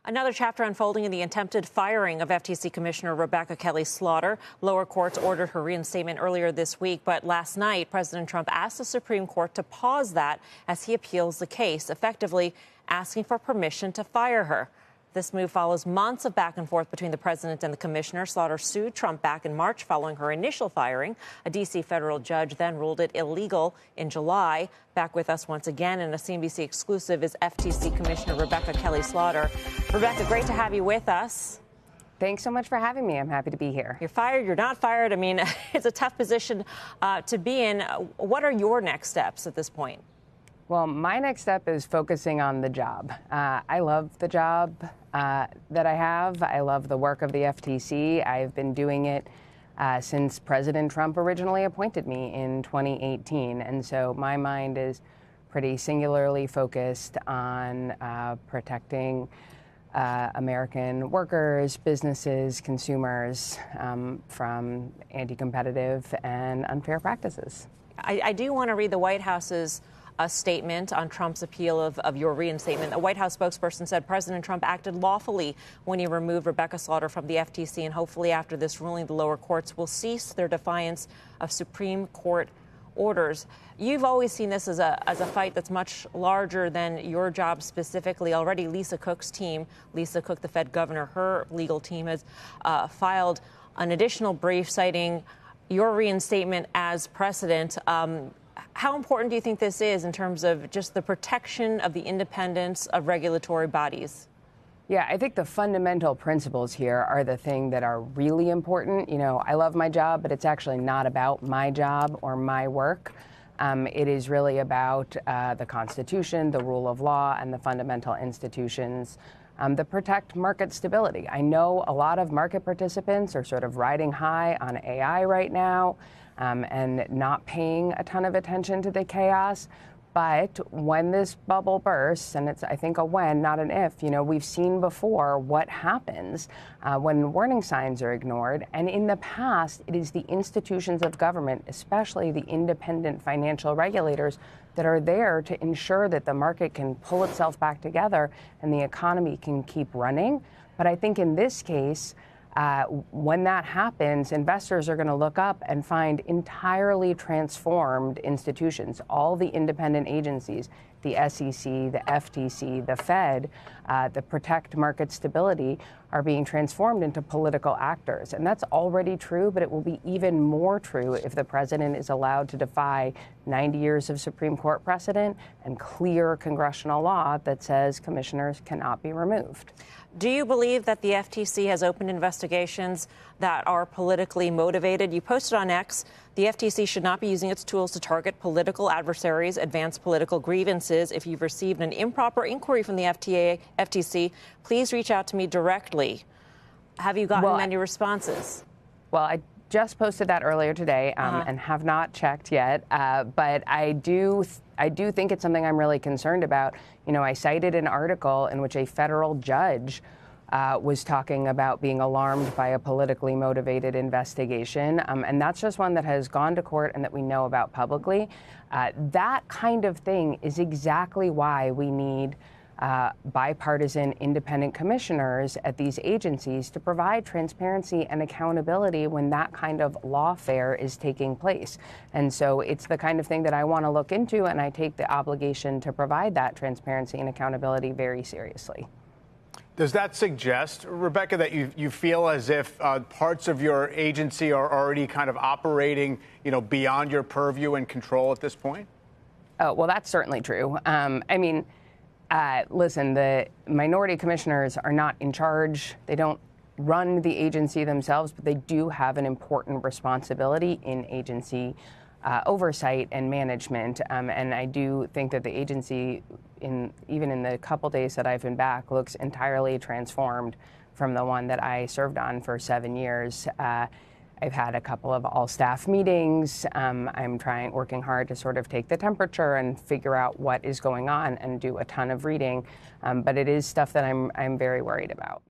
Another chapter unfolding in the attempted firing of FTC Commissioner Rebecca Slaughter. Lower courts ordered her reinstatement earlier this week, but last night, President Trump asked the Supreme Court to pause that as he appeals the case, effectively asking for permission to fire her. This move follows months of back and forth between the president and the commissioner. Slaughter sued Trump back in March following her initial firing. A D.C. federal judge then ruled it illegal in July. Back with us once again in a CNBC exclusive is FTC Commissioner Rebecca Slaughter. Rebecca, great to have you with us. Thanks so much for having me. I'm happy to be here. You're fired, you're not fired. I mean, it's a tough position to be in. What are your next steps at this point? Well, my next step is focusing on the job. I love the job that I have. I love the work of the FTC. I've been doing it since President Trump originally appointed me in 2018. And so my mind is pretty singularly focused on protecting American workers, businesses, consumers from anti-competitive and unfair practices. I do want to read the White House's a statement on Trump's appeal of your reinstatement. A White House spokesperson said President Trump acted lawfully when he removed Rebecca Slaughter from the FTC, and hopefully after this ruling, the lower courts will cease their defiance of Supreme Court orders. You've always seen this as a fight that's much larger than your job specifically. Already, Lisa Cook's team, Lisa Cook, the Fed governor, her legal team has filed an additional brief citing your reinstatement as precedent. How important do you think this is in terms of just the protection of the independence of regulatory bodies? Yeah, I think the fundamental principles here are the thing that are really important. You know, I love my job, but it's actually not about my job or my work. It is really about the Constitution, the rule of law, and the fundamental institutions that protect market stability. I know a lot of market participants are sort of riding high on AI right now and not paying a ton of attention to the chaos. But when this bubble bursts, and it's, I think, a when, not an if, you know, we've seen before what happens when warning signs are ignored. And in the past, it is the institutions of government, especially the independent financial regulators, that are there to ensure that the market can pull itself back together and the economy can keep running. But I think in this case, when that happens, investors are going to look up and find entirely transformed institutions. All the independent agencies, the SEC, the FTC, the Fed, that protect market stability, are being transformed into political actors. And that's already true, but it will be even more true if the president is allowed to defy 90 years of Supreme Court precedent and clear congressional law that says commissioners cannot be removed. Do you believe that the FTC has opened investigations that are politically motivated? You posted on X, the FTC should not be using its tools to target political adversaries, advance political grievances. If you've received an improper inquiry from the FTC, please reach out to me directly. Have you gotten many responses? Well, I just posted that earlier today and have not checked yet. But I do think it's something I'm really concerned about. You know, I cited an article in which a federal judge was talking about being alarmed by a politically motivated investigation. And that's just one that has gone to court and that we know about publicly. That kind of thing is exactly why we need bipartisan independent commissioners at these agencies to provide transparency and accountability when that kind of lawfare is taking place. And so it's the kind of thing that I want to look into, and I take the obligation to provide that transparency and accountability very seriously. Does that suggest, Rebecca, that you feel as if parts of your agency are already kind of operating, you know, beyond your purview and control at this point? Oh, well, that's certainly true. Listen, the minority commissioners are not in charge. They don't run the agency themselves, but they do have an important responsibility in agency oversight and management. And I do think that the agency, even in the couple days that I've been back, looks entirely transformed from the one that I served on for 7 years. I've had a couple of all-staff meetings. I'm working hard to sort of take the temperature and figure out what is going on and do a ton of reading. But it is stuff that I'm very worried about.